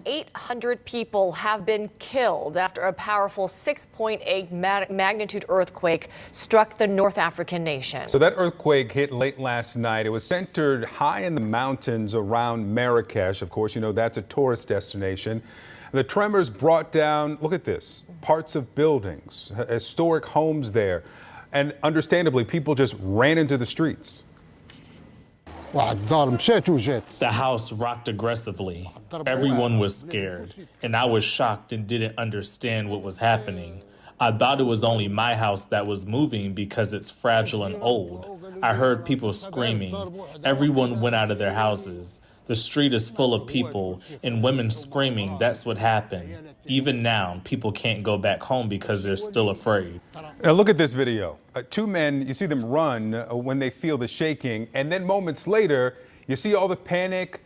800 people have been killed after a powerful 6.8 magnitude earthquake struck the North African nation. So that earthquake hit late last night. It was centered high in the mountains around Marrakech. Of course, you know that's a tourist destination. The tremors brought down, look at this, parts of buildings, historic homes there. And understandably, people just ran into the streets. The house rocked aggressively. Everyone was scared, and I was shocked and didn't understand what was happening. I thought it was only my house that was moving because it's fragile and old. I heard people screaming. Everyone went out of their houses. The street is full of people and women screaming. That's what happened. Even now, people can't go back home because they're still afraid. Now look at this video. Two men, you see them run when they feel the shaking, and then moments later, you see all the panic,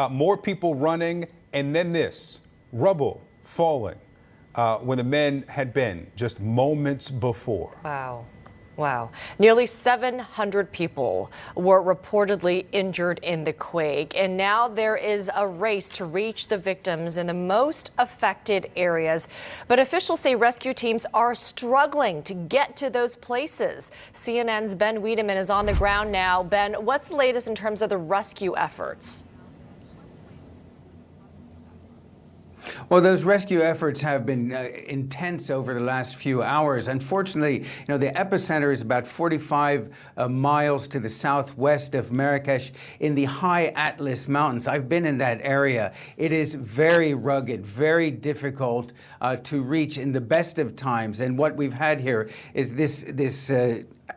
more people running, and then this, rubble falling when the men had been just moments before. Wow. Wow. Nearly 700 people were reportedly injured in the quake, and now there is a race to reach the victims in the most affected areas. But officials say rescue teams are struggling to get to those places. CNN's Ben Wiedemann is on the ground now. Ben, what's the latest in terms of the rescue efforts? Well, those rescue efforts have been intense over the last few hours. Unfortunately, the epicenter is about 45 miles to the southwest of Marrakech in the high Atlas Mountains. I've been in that area. It is very rugged, very difficult to reach in the best of times. And what we've had here is this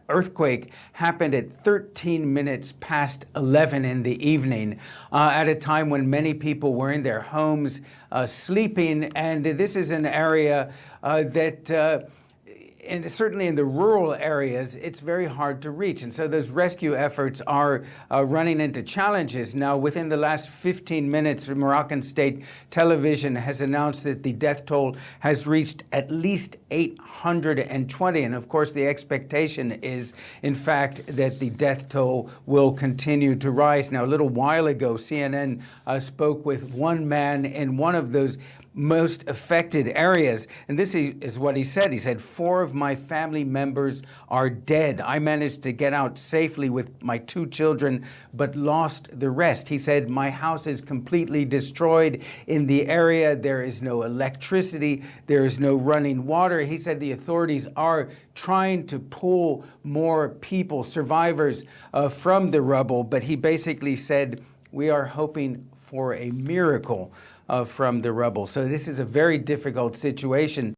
earthquake happened at 13 minutes past 11 in the evening, at a time when many people were in their homes sleeping. And this is an area that and certainly in the rural areas, it's very hard to reach. And so those rescue efforts are running into challenges. Now, within the last 15 minutes, Moroccan state television has announced that the death toll has reached at least 820. And of course, the expectation is, in fact, that the death toll will continue to rise. Now, a little while ago, CNN spoke with one man in one of those most affected areas. And this is what he said. He said, 4 of my family members are dead. I managed to get out safely with my 2 children, but lost the rest. He said, my house is completely destroyed in the area. There is no electricity. There is no running water. He said the authorities are trying to pull more people, survivors, from the rubble. But he basically said, we are hoping for a miracle from the rubble. So this is a very difficult situation.